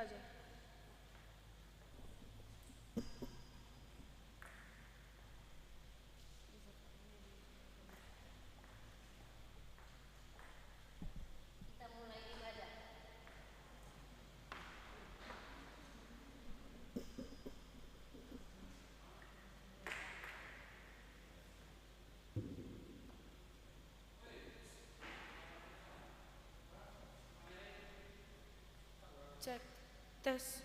aja. Cek, tes.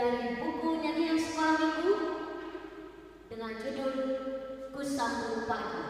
dari buku nyanyian sekolah minggu dengan judul Ku Sambut Pagi.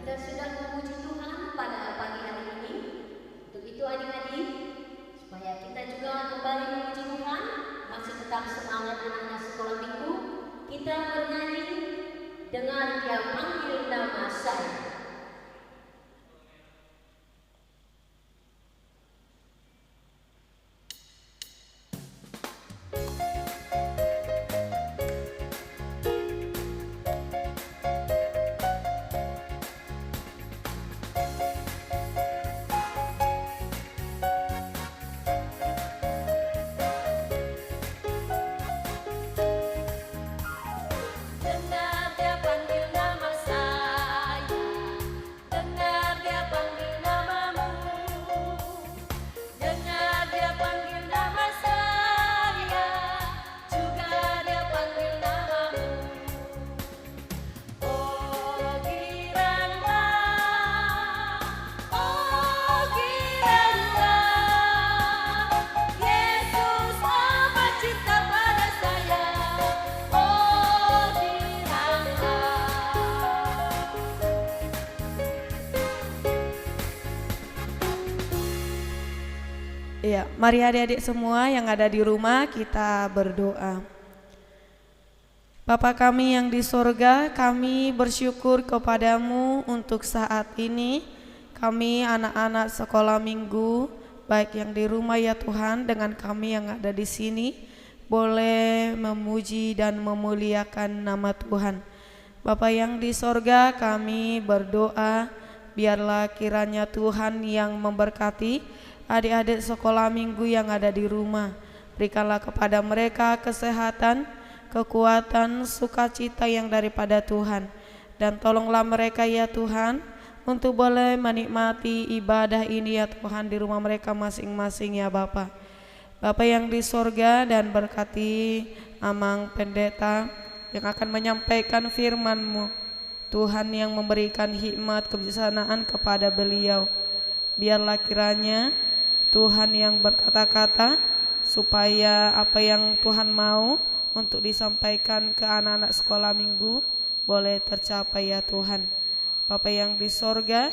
Kita sudah memuji Tuhan pada pagi hari ini. Untuk itu adik-adik, supaya kita juga kembali memuji Tuhan, masih tetap semangat anak-anak sekolah minggu, kita bernyanyi dengan Dia Panggil Nama Saya. Ya, mari adik-adik semua yang ada di rumah kita berdoa. Bapa kami yang di sorga, kami bersyukur kepadamu untuk saat ini. Kami anak-anak sekolah minggu, baik yang di rumah ya Tuhan, dengan kami yang ada di sini, boleh memuji dan memuliakan nama Tuhan. Bapa yang di sorga, kami berdoa, biarlah kiranya Tuhan yang memberkati adik-adik sekolah minggu yang ada di rumah. Berikanlah kepada mereka kesehatan, kekuatan, sukacita yang daripada Tuhan. Dan tolonglah mereka ya Tuhan, untuk boleh menikmati ibadah ini ya Tuhan di rumah mereka masing-masing ya Bapa. Bapa yang di sorga, dan berkati Amang Pendeta yang akan menyampaikan firman-Mu. Tuhan yang memberikan hikmat kebijaksanaan kepada beliau. Biarlah kiranya Tuhan yang berkata-kata, supaya apa yang Tuhan mau untuk disampaikan ke anak-anak sekolah minggu boleh tercapai ya Tuhan. Bapa yang di sorga,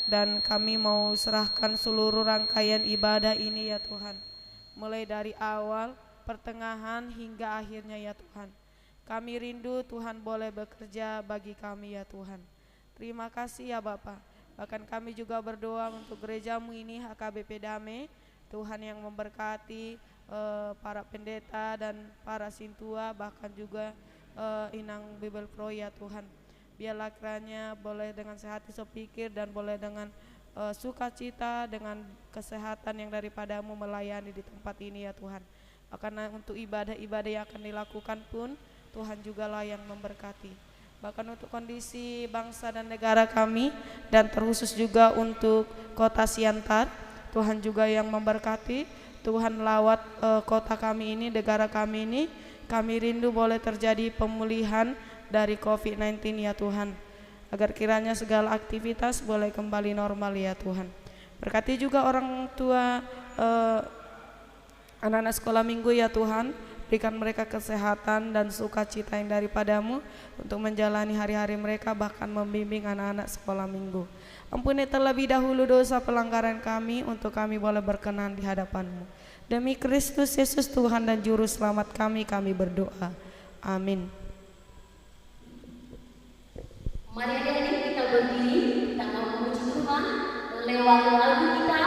dan kami mau serahkan seluruh rangkaian ibadah ini ya Tuhan, mulai dari awal, pertengahan hingga akhirnya ya Tuhan. Kami rindu Tuhan boleh bekerja bagi kami ya Tuhan. Terima kasih ya Bapa. Bahkan kami juga berdoa untuk gerejamu ini HKBP Damai, Tuhan yang memberkati para pendeta dan para sintua, bahkan juga Inang Bible Pro ya Tuhan. Biarlah kiranya boleh dengan sehat sepikir dan boleh dengan sukacita, dengan kesehatan yang daripadamu melayani di tempat ini ya Tuhan. Karena untuk ibadah-ibadah yang akan dilakukan pun Tuhan jugalah yang memberkati. Bahkan untuk kondisi bangsa dan negara kami, dan terkhusus juga untuk kota Siantar, Tuhan juga yang memberkati. Tuhan lawat kota kami ini, negara kami ini. Kami rindu boleh terjadi pemulihan dari COVID-19 ya Tuhan, agar kiranya segala aktivitas boleh kembali normal ya Tuhan. Berkati juga orang tua anak-anak sekolah minggu ya Tuhan, berikan mereka kesehatan dan sukacita yang daripadamu untuk menjalani hari-hari mereka, bahkan membimbing anak-anak sekolah minggu. Ampuni terlebih dahulu dosa pelanggaran kami, untuk kami boleh berkenan di hadapan-Mu. Demi Kristus Yesus Tuhan dan Juru Selamat kami berdoa. Amin. Mari adik-adik kita berdiri, kita mau memuji Tuhan lewat lagu kita,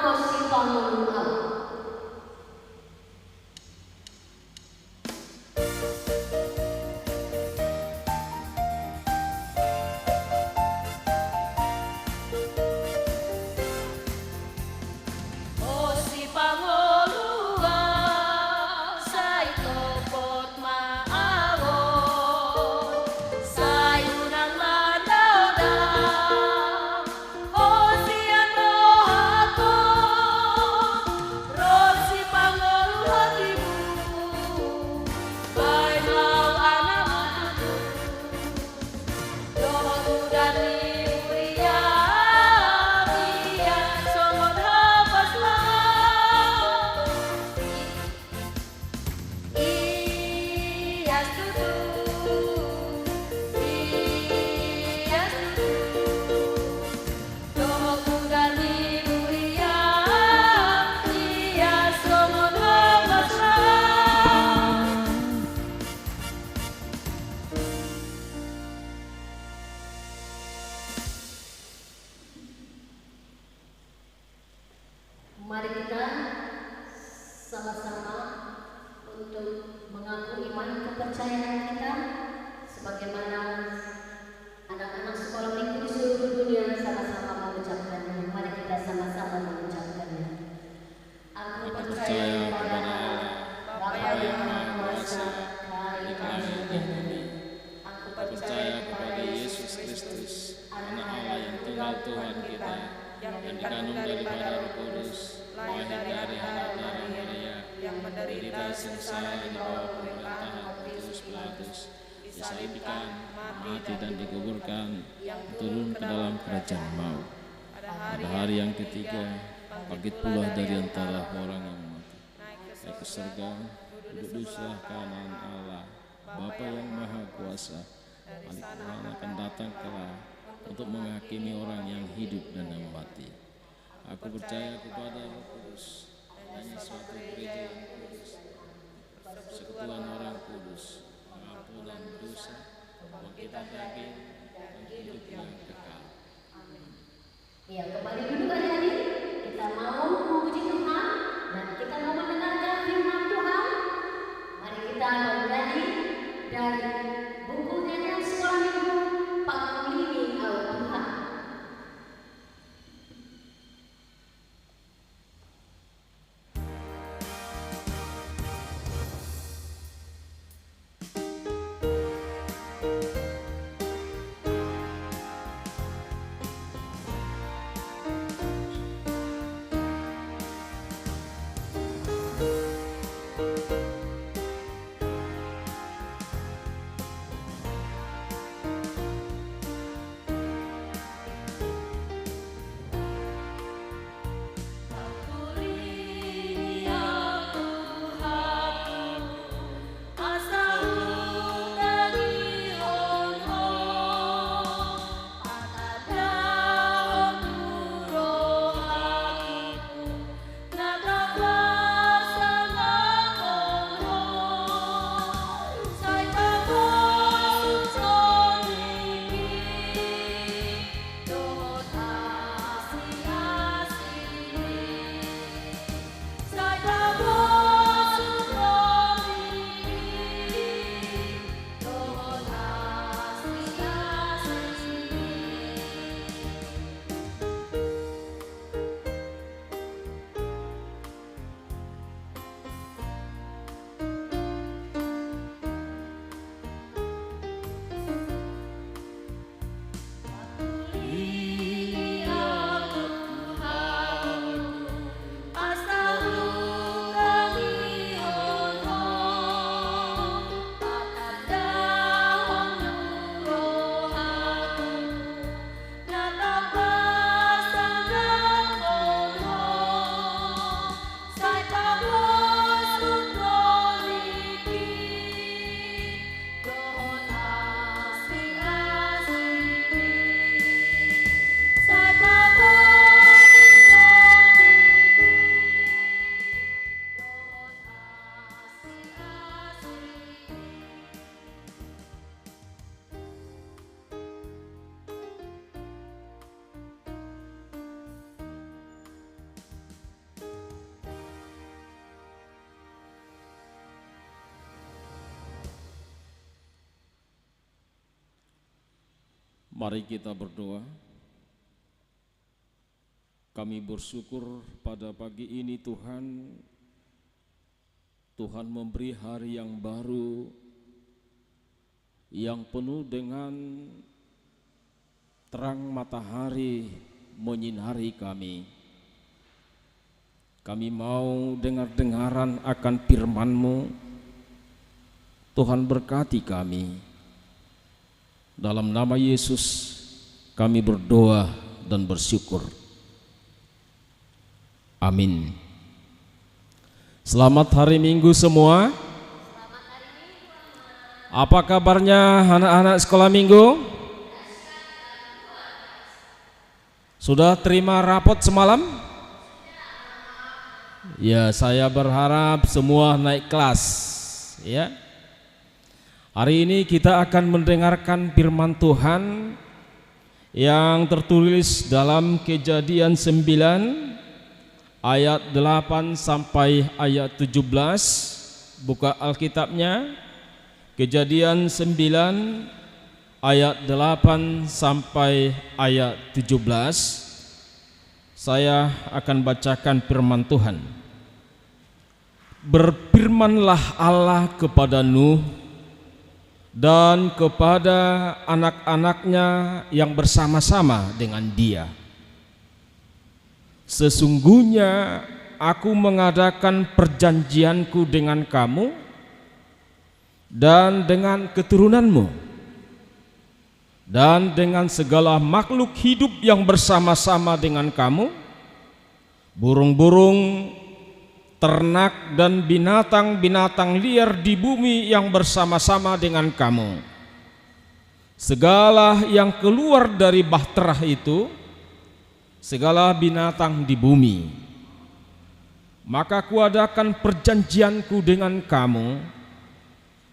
"Oh si Panguluhan." Mari kita sama-sama untuk mengaku iman kepercayaan kita sebagaimana anak-anak sekolah minggu di seluruh dunia sama-sama mengucapkannya. Mari kita sama-sama mengucapkannya. Aku percaya kepada Allah, Bapa yang Maha Kuasa, di langit dan bumi. Aku percaya kepada Yesus Kristus, Anak Allah yang tunggal Tuhan kita, yang dikandung daripada Roh Kudus, lahir dari anak darah Maria, yang menderita sengsara di bawah pemerintahan Pontius Pilatus, disalibkan, mati dan dikuburkan, turun ke dalam kerajaan maut. Pada hari yang ketiga, bangkit pula dari antara orang yang mati, naik ke surga, duduk di sebelah kanan Allah, Bapa yang Maha Kuasa. Balik akan datang kelak untuk menghakimi orang yang hidup dan yang mati. Aku percaya kepada Roh Kudus, hanya suatu gereja yang kudus, persekutuan orang kudus, pengampunan dosa, bangkitan daging, dan hidup yang kekal. Ya, kembali dulu adik-adik, kita mau memuji Tuhan dan kita mau mendengarkan firman Tuhan. Mari kita bernyanyi dari buku nyanyian sekolah minggu Pakulimi Allah Tuhan. Mari kita berdoa. Kami bersyukur pada pagi ini Tuhan, Tuhan memberi hari yang baru, yang penuh dengan terang matahari menyinari kami. Kami mau dengar-dengaran akan firman-Mu. Tuhan berkati kami. Dalam nama Yesus kami berdoa dan bersyukur. Amin. Selamat hari Minggu semua. Apa kabarnya anak-anak sekolah minggu? Sudah terima rapot semalam? Ya, saya berharap semua naik kelas, ya. Hari ini kita akan mendengarkan firman Tuhan yang tertulis dalam Kejadian 9 ayat 8 sampai ayat 17. Buka Alkitabnya, Kejadian 9 ayat 8 sampai ayat 17. Saya akan bacakan firman Tuhan. Berfirmanlah Allah kepada Nuh dan kepada anak-anaknya yang bersama-sama dengan dia. Sesungguhnya aku mengadakan perjanjianku dengan kamu dan dengan keturunanmu dan dengan segala makhluk hidup yang bersama-sama dengan kamu, burung-burung, ternak dan binatang-binatang liar di bumi yang bersama-sama dengan kamu. Segala yang keluar dari bahtera itu, segala binatang di bumi. Maka kuadakan perjanjianku dengan kamu,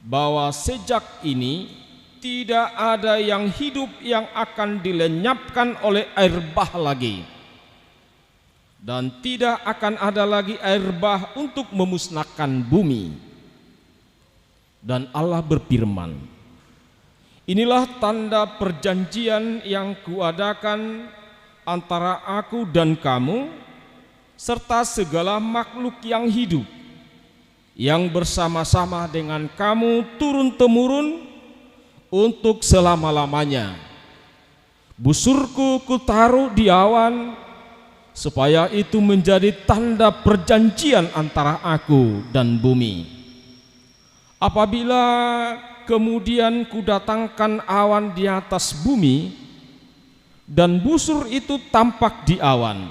bahwa sejak ini tidak ada yang hidup yang akan dilenyapkan oleh air bah lagi, dan tidak akan ada lagi air bah untuk memusnahkan bumi. Dan Allah berfirman, inilah tanda perjanjian yang kuadakan antara aku dan kamu serta segala makhluk yang hidup yang bersama-sama dengan kamu turun-temurun untuk selama-lamanya. Busurku kutaruh di awan, supaya itu menjadi tanda perjanjian antara aku dan bumi. Apabila kemudian kudatangkan awan di atas bumi, dan busur itu tampak di awan,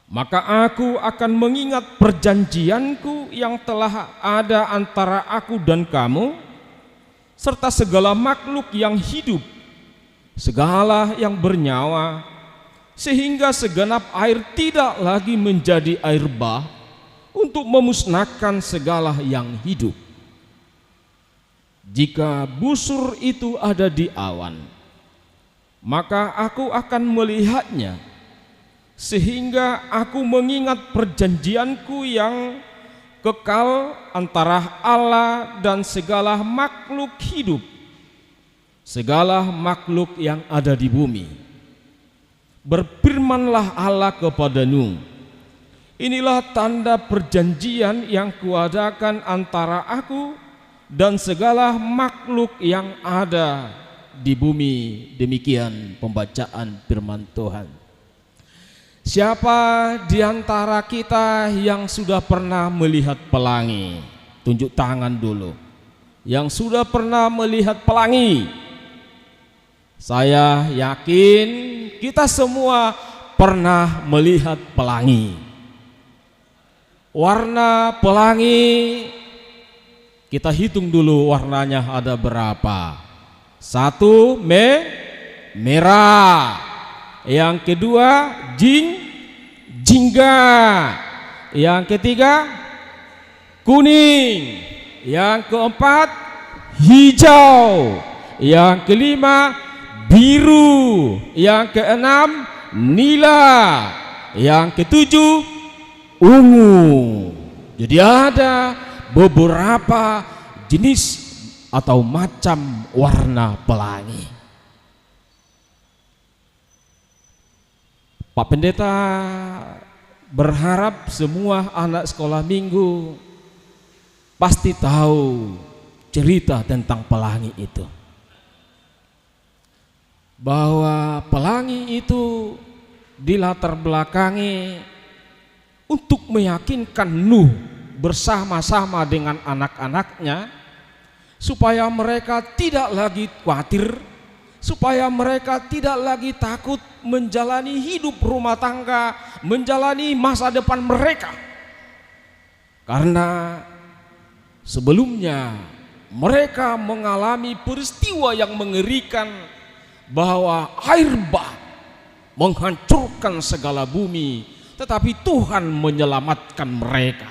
maka aku akan mengingat perjanjianku yang telah ada antara aku dan kamu, serta segala makhluk yang hidup, segala yang bernyawa, sehingga segenap air tidak lagi menjadi air bah untuk memusnahkan segala yang hidup. Jika busur itu ada di awan, maka aku akan melihatnya, sehingga aku mengingat perjanjianku yang kekal antara Allah dan segala makhluk hidup, segala makhluk yang ada di bumi. Berfirmanlah Allah kepada Nuh, inilah tanda perjanjian yang kuadakan antara aku dan segala makhluk yang ada di bumi. Demikian pembacaan firman Tuhan. Siapa di antara kita yang sudah pernah melihat pelangi? Tunjuk tangan dulu. Yang sudah pernah melihat pelangi. Saya yakin kita semua pernah melihat pelangi. Warna pelangi, kita hitung dulu warnanya ada berapa. Satu, merah. Yang kedua, jingga. Yang ketiga, kuning. Yang keempat, hijau. Yang kelima, biru. Yang keenam, nila. Yang ketujuh, ungu. Jadi ada beberapa jenis atau macam warna pelangi. Pak Pendeta berharap semua anak sekolah minggu pasti tahu cerita tentang pelangi itu. Bahwa pelangi itu dilatar belakangi untuk meyakinkan Nuh bersama-sama dengan anak-anaknya supaya mereka tidak lagi khawatir, supaya mereka tidak lagi takut menjalani hidup rumah tangga, menjalani masa depan mereka. Karena sebelumnya mereka mengalami peristiwa yang mengerikan bahwa air bah menghancurkan segala bumi, tetapi Tuhan menyelamatkan mereka.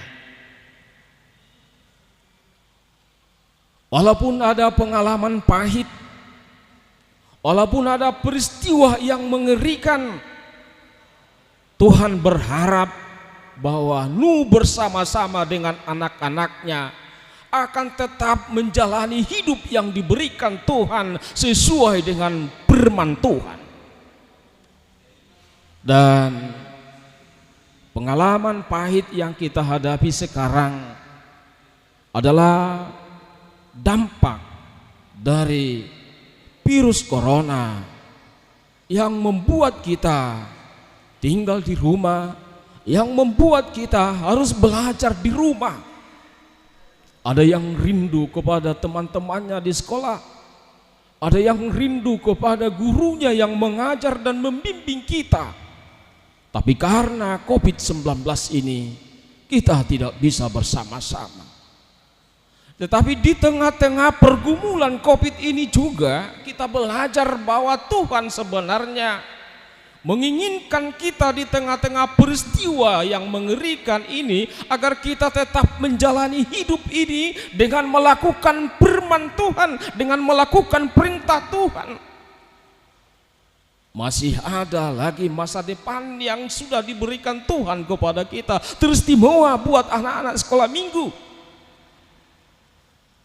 Walaupun ada pengalaman pahit, walaupun ada peristiwa yang mengerikan, Tuhan berharap bahwa Nuh bersama-sama dengan anak-anaknya akan tetap menjalani hidup yang diberikan Tuhan sesuai dengan firman Tuhan. Dan pengalaman pahit yang kita hadapi sekarang adalah dampak dari virus corona yang membuat kita tinggal di rumah, yang membuat kita harus belajar di rumah. Ada yang rindu kepada teman-temannya di sekolah, ada yang rindu kepada gurunya yang mengajar dan membimbing kita. Tapi karena COVID-19 ini kita tidak bisa bersama-sama. Tetapi di tengah-tengah pergumulan COVID ini juga kita belajar bahwa Tuhan sebenarnya menginginkan kita di tengah-tengah peristiwa yang mengerikan ini agar kita tetap menjalani hidup ini dengan melakukan firman Tuhan, dengan melakukan perintah Tuhan. Masih ada lagi masa depan yang sudah diberikan Tuhan kepada kita, teristimewa buat anak-anak sekolah minggu.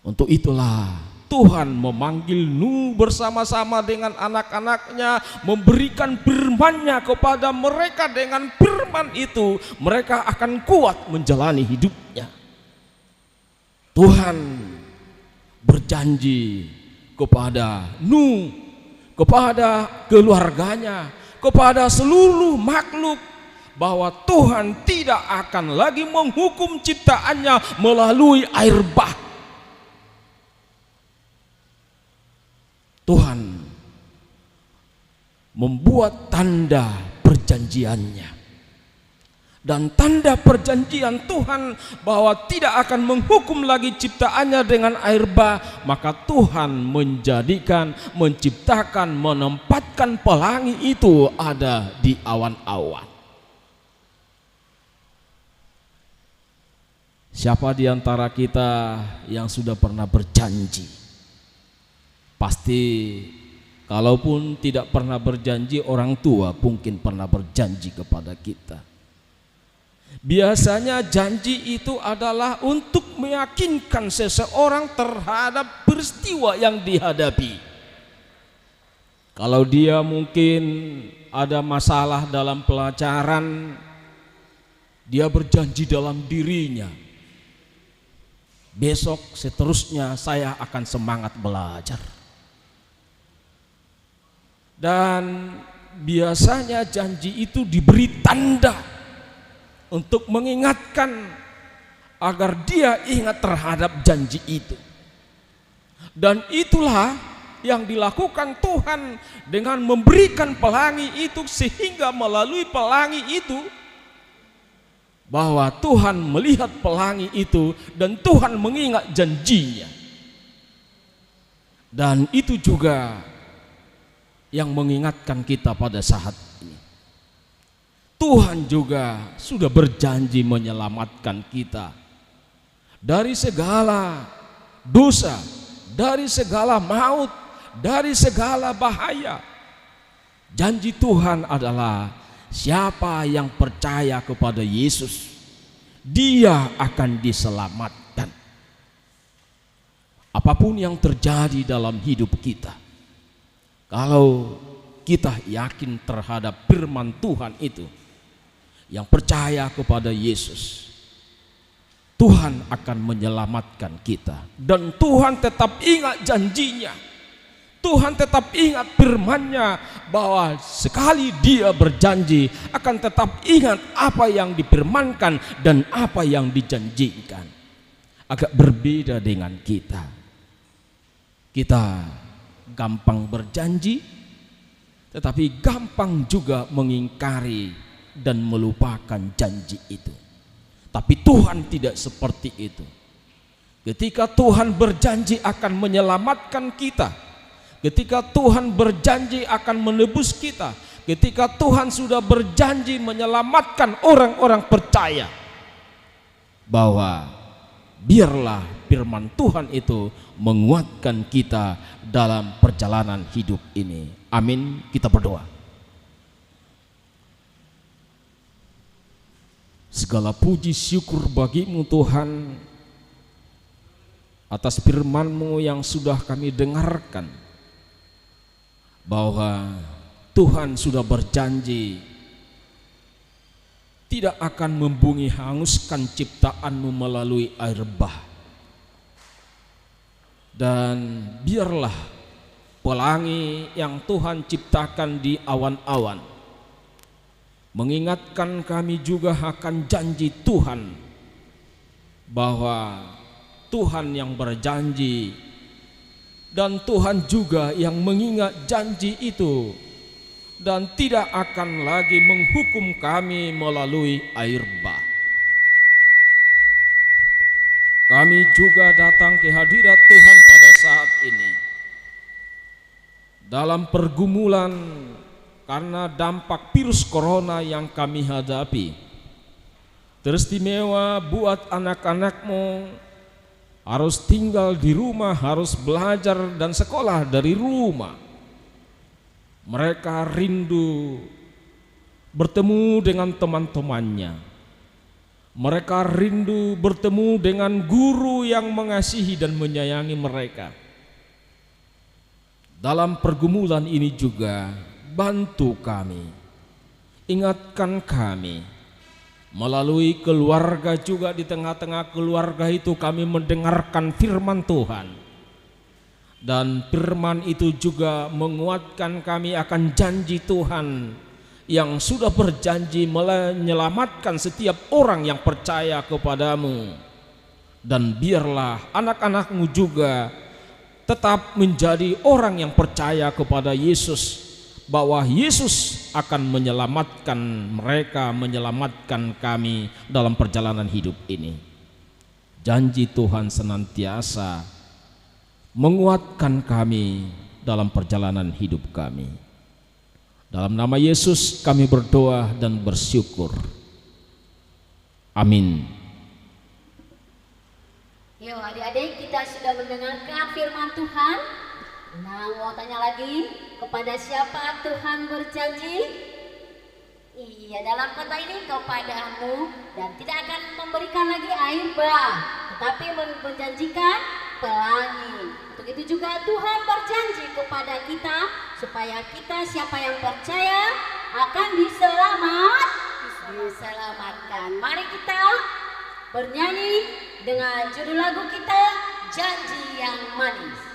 Untuk itulah Tuhan memanggil Nuh bersama-sama dengan anak-anaknya, memberikan firman-Nya kepada mereka. Dengan firman itu mereka akan kuat menjalani hidupnya. Tuhan berjanji kepada Nuh, kepada keluarganya, kepada seluruh makhluk bahwa Tuhan tidak akan lagi menghukum ciptaannya melalui air bah. Tuhan membuat tanda perjanjiannya, dan tanda perjanjian Tuhan bahwa tidak akan menghukum lagi ciptaannya dengan air bah, maka Tuhan menciptakan, menempatkan pelangi itu ada di awan-awan. Siapa di antara kita yang sudah pernah berjanji? Pasti kalaupun tidak pernah berjanji, orang tua mungkin pernah berjanji kepada kita. Biasanya janji itu adalah untuk meyakinkan seseorang terhadap peristiwa yang dihadapi. Kalau dia mungkin ada masalah dalam pelajaran, dia berjanji dalam dirinya, besok seterusnya saya akan semangat belajar. Dan biasanya janji itu diberi tanda untuk mengingatkan agar dia ingat terhadap janji itu. Dan itulah yang dilakukan Tuhan dengan memberikan pelangi itu, sehingga melalui pelangi itu bahwa Tuhan melihat pelangi itu dan Tuhan mengingat janjinya. Dan itu juga yang mengingatkan kita pada saat ini. Tuhan juga sudah berjanji menyelamatkan kita dari segala dosa, dari segala maut, dari segala bahaya. Janji Tuhan adalah siapa yang percaya kepada Yesus, dia akan diselamatkan. Apapun yang terjadi dalam hidup kita, kalau kita yakin terhadap firman Tuhan itu, yang percaya kepada Yesus, Tuhan akan menyelamatkan kita. Dan Tuhan tetap ingat janjinya, Tuhan tetap ingat firman-Nya, bahwa sekali Dia berjanji akan tetap ingat apa yang difirmankan dan apa yang dijanjikan. Agak berbeda dengan kita. Kita gampang berjanji, tetapi gampang juga mengingkari dan melupakan janji itu. Tapi Tuhan tidak seperti itu. Ketika Tuhan berjanji akan menyelamatkan kita, ketika Tuhan berjanji akan menebus kita, ketika Tuhan sudah berjanji menyelamatkan orang-orang percaya, bahwa biarlah firman Tuhan itu menguatkan kita dalam perjalanan hidup ini. Amin. Kita berdoa. Segala puji syukur bagimu Tuhan, atas firman-Mu yang sudah kami dengarkan, bahwa Tuhan sudah berjanji tidak akan membumi hanguskan ciptaan-Mu melalui air bah. Dan biarlah pelangi yang Tuhan ciptakan di awan-awan mengingatkan kami juga akan janji Tuhan, bahwa Tuhan yang berjanji dan Tuhan juga yang mengingat janji itu, dan tidak akan lagi menghukum kami melalui air bah. Kami juga datang ke hadirat Tuhan pada saat ini dalam pergumulan karena dampak virus corona yang kami hadapi. Teristimewa buat anak-anak-Mu harus tinggal di rumah, harus belajar dan sekolah dari rumah. Mereka rindu bertemu dengan teman-temannya. Mereka rindu bertemu dengan guru yang mengasihi dan menyayangi mereka. Dalam pergumulan ini juga bantu kami, ingatkan kami. Melalui keluarga juga, di tengah-tengah keluarga itu kami mendengarkan firman Tuhan. Dan firman itu juga menguatkan kami akan janji Tuhan yang sudah berjanji menyelamatkan setiap orang yang percaya kepadamu. Dan biarlah anak-anak-Mu juga tetap menjadi orang yang percaya kepada Yesus, bahwa Yesus akan menyelamatkan mereka, menyelamatkan kami dalam perjalanan hidup ini. Janji Tuhan senantiasa menguatkan kami dalam perjalanan hidup kami. Dalam nama Yesus kami berdoa dan bersyukur. Amin. Yuk adik-adik, kita sudah mendengarkan firman Tuhan. Nah, mau tanya lagi, kepada siapa Tuhan berjanji? Iya, dalam kota ini kepadamu, dan tidak akan memberikan lagi air bah, tetapi menjanjikan pelangi. Untuk itu juga Tuhan berjanji kepada kita, supaya kita siapa yang percaya akan diselamatkan. Mari kita bernyanyi dengan judul lagu kita, Janji yang Manis.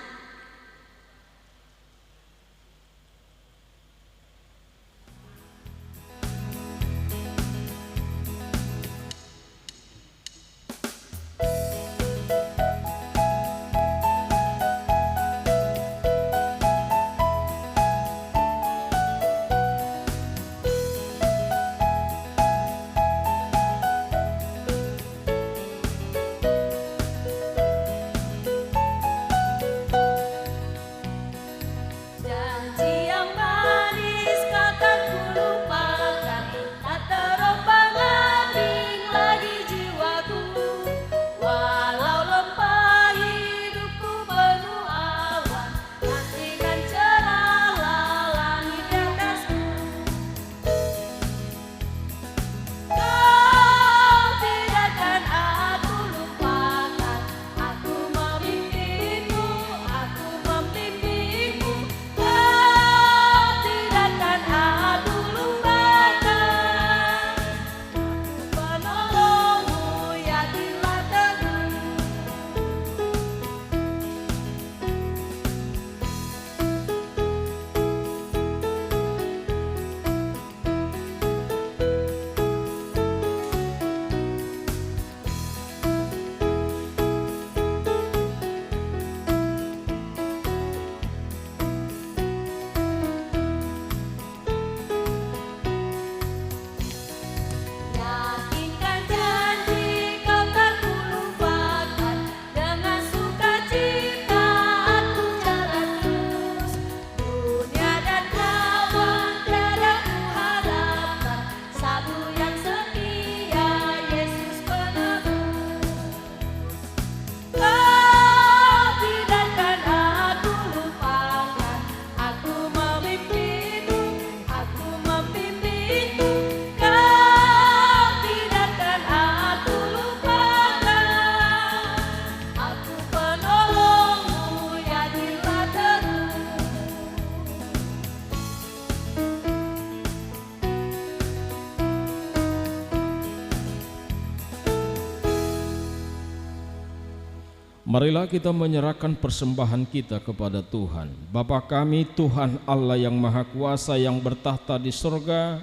Marilah kita menyerahkan persembahan kita kepada Tuhan. Bapa kami, Tuhan Allah yang Maha Kuasa yang bertahta di surga,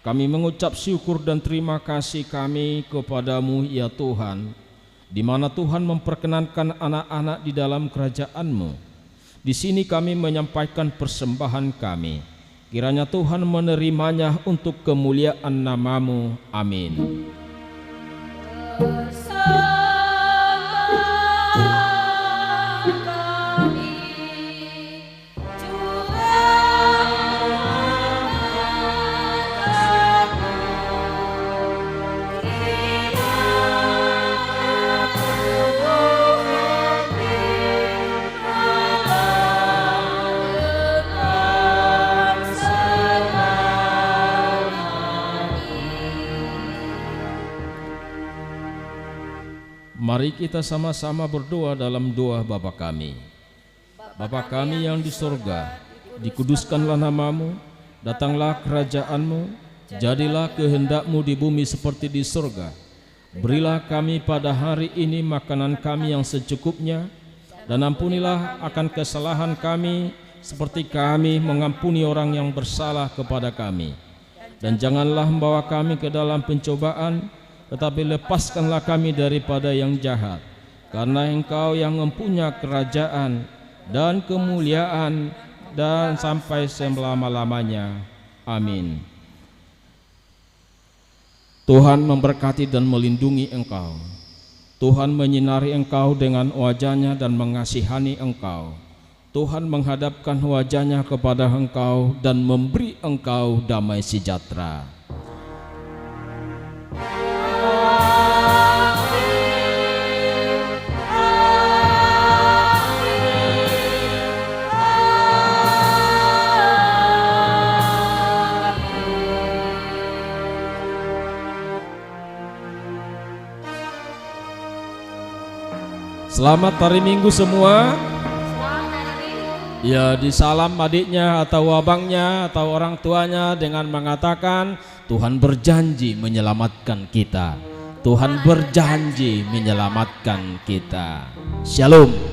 kami mengucap syukur dan terima kasih kami kepadamu ya Tuhan, di mana Tuhan memperkenankan anak-anak di dalam kerajaan-Mu. Di sini kami menyampaikan persembahan kami. Kiranya Tuhan menerimanya untuk kemuliaan nama-Mu. Amin. Mari kita sama-sama berdoa dalam doa Bapa kami. Bapa kami yang di surga, dikuduskanlah nama-Mu, datanglah kerajaan-Mu, jadilah kehendak-Mu di bumi seperti di surga. Berilah kami pada hari ini makanan kami yang secukupnya, dan ampunilah akan kesalahan kami seperti kami mengampuni orang yang bersalah kepada kami. Dan janganlah membawa kami ke dalam pencobaan, tetapi lepaskanlah kami daripada yang jahat, karena Engkau yang mempunyai kerajaan dan kemuliaan dan sampai selama-lamanya. Amin. Tuhan memberkati dan melindungi engkau. Tuhan menyinari engkau dengan wajah-Nya dan mengasihani engkau. Tuhan menghadapkan wajah-Nya kepada engkau dan memberi engkau damai sejahtera. Selamat hari Minggu semua. Ya, disalam adiknya atau abangnya atau orang tuanya dengan mengatakan, Tuhan berjanji menyelamatkan kita. Tuhan berjanji menyelamatkan kita. Shalom.